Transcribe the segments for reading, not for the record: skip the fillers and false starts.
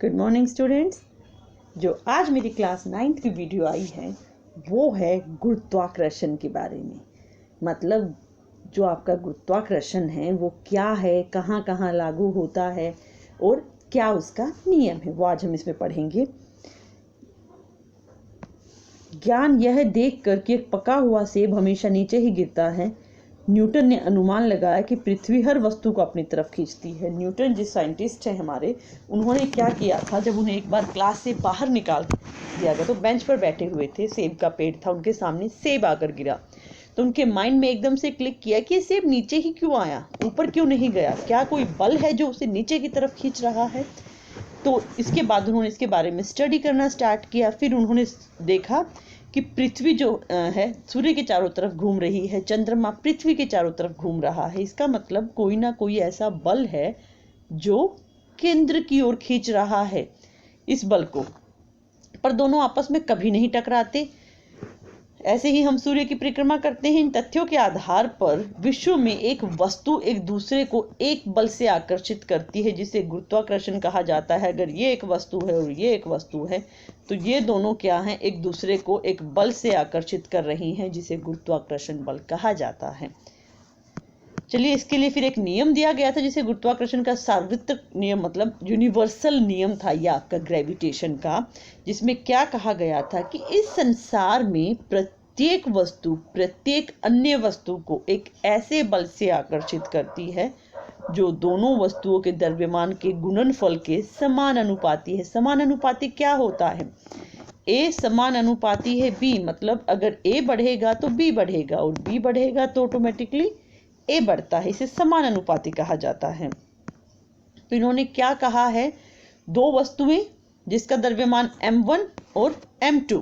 Good morning students. जो आज मेरी क्लास 9th की वीडियो आई है वो है गुरुत्वाकर्षण के बारे में। मतलब जो आपका गुरुत्वाकर्षण है वो क्या है, कहाँ कहाँ लागू होता है और क्या उसका नियम है, वो आज हम इसमें पढ़ेंगे। ज्ञान यह देख कर कि एक पका हुआ सेब हमेशा नीचे ही गिरता है, न्यूटन ने अनुमान लगाया कि पृथ्वी हर वस्तु को अपनी तरफ खींचती है। न्यूटन जिस साइंटिस्ट हैं हमारे, उन्होंने क्या किया था, जब उन्हें एक बार क्लास से बाहर निकाल दिया गया तो बेंच पर बैठे हुए थे, सेब का पेड़ था, उनके सामने सेब आकर गिरा तो उनके माइंड में एकदम से क्लिक किया कि ये सेब नीचे ही क्यों आया, ऊपर क्यों नहीं गया, क्या कोई बल है जो उसे नीचे की तरफ खींच रहा है। तो इसके बाद उन्होंने इसके बारे में स्टडी करना स्टार्ट किया। फिर उन्होंने देखा कि पृथ्वी जो है सूर्य के चारों तरफ घूम रही है, चंद्रमा पृथ्वी के चारों तरफ घूम रहा है। इसका मतलब कोई ना कोई ऐसा बल है जो केंद्र की ओर खींच रहा है इस बल को, पर दोनों आपस में कभी नहीं टकराते। ऐसे ही हम सूर्य की परिक्रमा करते हैं। इन तथ्यों के आधार पर विश्व में एक वस्तु एक दूसरे को एक बल से आकर्षित करती है जिसे गुरुत्वाकर्षण कहा जाता है। अगर ये एक वस्तु है और ये एक वस्तु है तो ये दोनों क्या हैं, एक दूसरे को एक बल से आकर्षित कर रही हैं जिसे गुरुत्वाकर्षण बल कहा जाता है। चलिए, इसके लिए फिर एक नियम दिया गया था जिसे गुरुत्वाकर्षण का सार्वत्रिक नियम, मतलब यूनिवर्सल नियम था यह आपका ग्रेविटेशन का, जिसमें क्या कहा गया था कि इस संसार में प्रत्येक वस्तु प्रत्येक अन्य वस्तु को एक ऐसे बल से आकर्षित करती है जो दोनों वस्तुओं के द्रव्यमान के गुणनफल के समानुपाती है। समानुपाती क्या होता है? ए समानुपाती है बी, मतलब अगर ए बढ़ेगा तो बी बढ़ेगा और बी बढ़ेगा तो ऑटोमेटिकली ए बढ़ता है। इसे समानुपाती कहा जाता है। तो इन्होंने क्या कहा है, दो वस्तुएं जिसका द्रव्यमान m1 और m2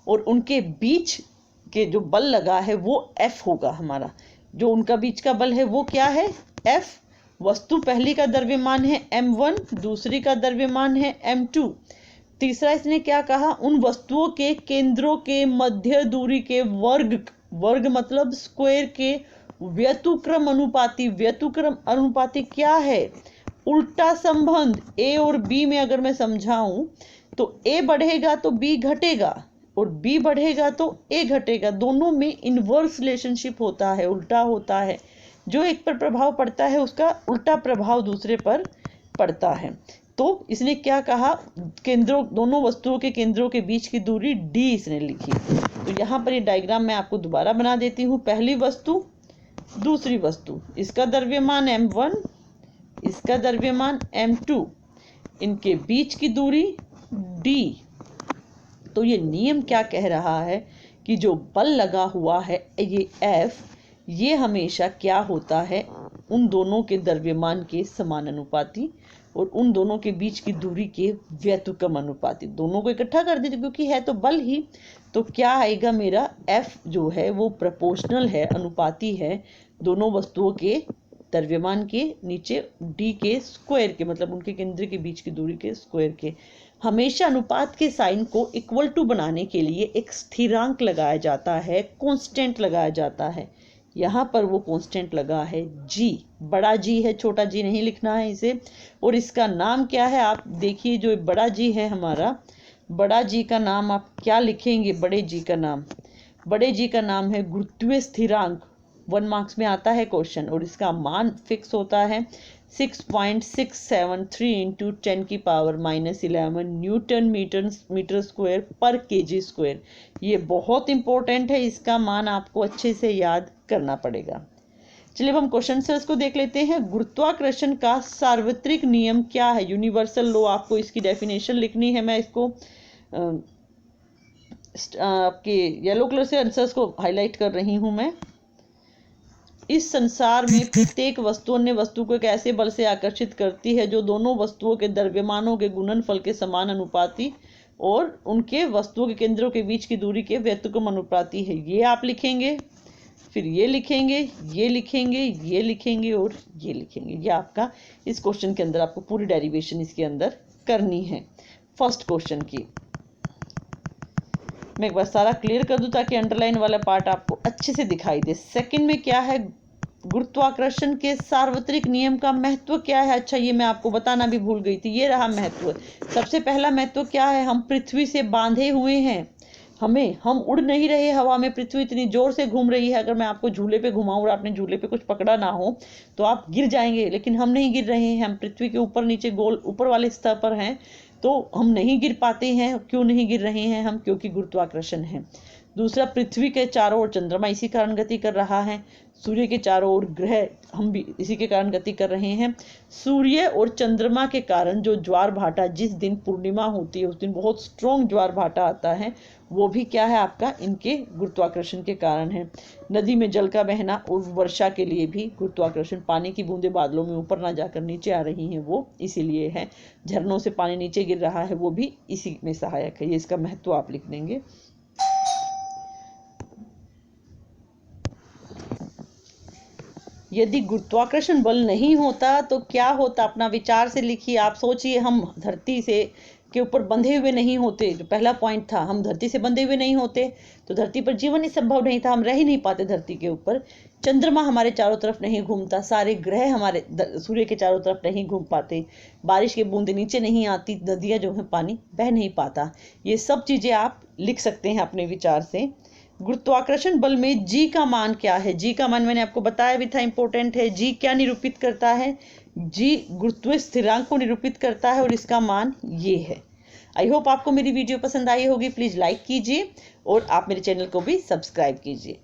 और उनके बीच के जो बल लगा है वो F होगा। हमारा जो उनका बीच का बल है वो क्या है, F। वस्तु पहली का द्रव्यमान है m1, दूसरी का द्रव्यमान है m2। तीसरा इसने क्या कहा, उन वस्तुओं के केंद्रों के मध्य दूरी के वर्ग मतलब स्क्वायर के व्यतुक्रम अनुपाती। व्यतुक्रम अनुपाती क्या है? उल्टा संबंध। ए और बी में अगर मैं समझाऊं तो ए बढ़ेगा तो बी घटेगा और बी बढ़ेगा तो ए घटेगा। दोनों में इनवर्स रिलेशनशिप होता है, उल्टा होता है। जो एक पर प्रभाव पड़ता है उसका उल्टा प्रभाव दूसरे पर पड़ता है। तो इसने क्या कहा, केंद्रों, दोनों वस्तुओं के केंद्रों के बीच की दूरी डी इसने लिखी। तो यहाँ पर ये डायग्राम मैं आपको दोबारा बना देती हूँ। पहली वस्तु, दूसरी वस्तु, इसका द्रव्यमान m1, इसका द्रव्यमान m2, इनके बीच की दूरी d। तो ये नियम क्या कह रहा है कि जो बल लगा हुआ है ये F, ये हमेशा क्या होता है, उन दोनों के द्रव्यमान के समानुपाती और उन दोनों के बीच की दूरी के व्यतुक्रम अनुपाती। दोनों को इकट्ठा कर दीजिए क्योंकि है तो बल ही। तो क्या आएगा, मेरा F जो है वो प्रोपोर्शनल है, अनुपाती है दोनों वस्तुओं के द्रव्यमान के नीचे d के स्क्वायर के, मतलब उनके केंद्र के बीच की दूरी के स्क्वायर के। हमेशा अनुपात के साइन को इक्वल टू बनाने के लिए एक स्थिरांक लगाया जाता है, कांस्टेंट लगाया जाता है। यहाँ पर वो कांस्टेंट लगा है g, बड़ा G है, छोटा g नहीं लिखना है इसे। और इसका नाम क्या है, आप देखिए, जो बड़ा G है हमारा, बड़ा G का नाम आप क्या लिखेंगे? बड़े G का नाम, बड़े G का नाम है गुरुत्वीय स्थिरांक। 1 मार्क्स में आता है क्वेश्चन, और इसका मान फिक्स होता है 6.673 इंटू 10⁻⁻11 न्यूटन मीटर स्क्वायर पर केजी स्क्वायर। ये बहुत इंपॉर्टेंट है, इसका मान आपको अच्छे से याद करना पड़ेगा। चलिए अब हम क्वेश्चन से इसको देख लेते हैं। गुरुत्वाकर्षण का सार्वत्रिक नियम क्या है? Universal law. आपको इसकी डेफिनेशन लिखनी है। मैं इसको आपके येलो कलर से आंसर्स को हाईलाइट कर रही हूं। मैं, इस संसार में प्रत्येक वस्तु अन्य वस्तु को एक ऐसे बल से आकर्षित करती है जो दोनों वस्तुओं के द्रव्यमानों के गुणनफल के समान अनुपाती और उनके वस्तुओं के केंद्रों के बीच की दूरी के व्यतुक्रम अनुपाती है। ये आप लिखेंगे, फिर ये लिखेंगे, ये लिखेंगे, ये लिखेंगे और ये लिखेंगे। ये आपका इस क्वेश्चन के अंदर आपको पूरी डेरिवेशन इसके अंदर करनी है। फर्स्ट क्वेश्चन की मैं एक बार सारा क्लियर कर दूं ताकि अंडरलाइन वाला पार्ट आपको अच्छे से दिखाई दे। सेकंड में क्या है, गुरुत्वाकर्षण के सार्वत्रिक नियम का महत्व क्या है? अच्छा, ये मैं आपको बताना भी भूल गई थी, ये रहा महत्व। सबसे पहला महत्व क्या है? हम पृथ्वी से बांधे हुए हैं, हम उड़ नहीं रहे हवा में, पृथ्वी इतनी जोर से घूम रही है। अगर मैं आपको झूले पे घुमाऊं और आपने झूले पे कुछ पकड़ा ना हो तो आप गिर जाएंगे, लेकिन हम नहीं गिर रहे हैं। हम पृथ्वी के ऊपर नीचे गोल ऊपर वाले स्तर पर हैं, तो हम नहीं गिर पाते हैं। क्यों नहीं गिर रहे हैं हम? क्योंकि गुरुत्वाकर्षण है। दूसरा, पृथ्वी के चारों ओर चंद्रमा इसी कारण गति कर रहा है, सूर्य के चारों ओर ग्रह हम भी इसी के कारण गति कर रहे हैं। सूर्य और चंद्रमा के कारण जो ज्वार भाटा, जिस दिन पूर्णिमा होती है उस दिन बहुत स्ट्रॉन्ग ज्वार भाटा आता है, वो भी क्या है आपका? इनके गुरुत्वाकर्षण के कारण है। नदी में जल का बहना और वर्षा के लिए भी गुरुत्वाकर्षण, पानी की बूंदें बादलों में ऊपर ना जाकर नीचे आ रही हैं, वो इसीलिए है। झरनों से पानी नीचे गिर रहा है, वो भी इसी में सहायक है। ये इसका महत्व आप लिख देंगे। यदि गुरुत्वाकर्षण बल नहीं होता तो क्या होता? अपना विचार से लिखिए। आप सोचिए, हम धरती से के ऊपर बंधे हुए नहीं होते, जो पहला पॉइंट था, हम धरती से बंधे हुए नहीं होते तो धरती पर जीवन ही संभव नहीं था, हम रह ही नहीं पाते धरती के ऊपर। चंद्रमा हमारे चारों तरफ नहीं घूमता, सारे ग्रह हमारे सूर्य के चारों तरफ नहीं घूम पाते, बारिश की बूंदें नीचे नहीं आती, नदियाँ जो है पानी बह नहीं पाता। ये सब चीज़ें आप लिख सकते हैं अपने विचार से। गुरुत्वाकर्षण बल में जी का मान क्या है? जी का मान मैंने आपको बताया भी था, इंपॉर्टेंट है। जी क्या निरूपित करता है? जी गुरुत्व स्थिरांक को निरूपित करता है और इसका मान ये है। आई होप आपको मेरी वीडियो पसंद आई होगी। प्लीज़ लाइक कीजिए और आप मेरे चैनल को भी सब्सक्राइब कीजिए।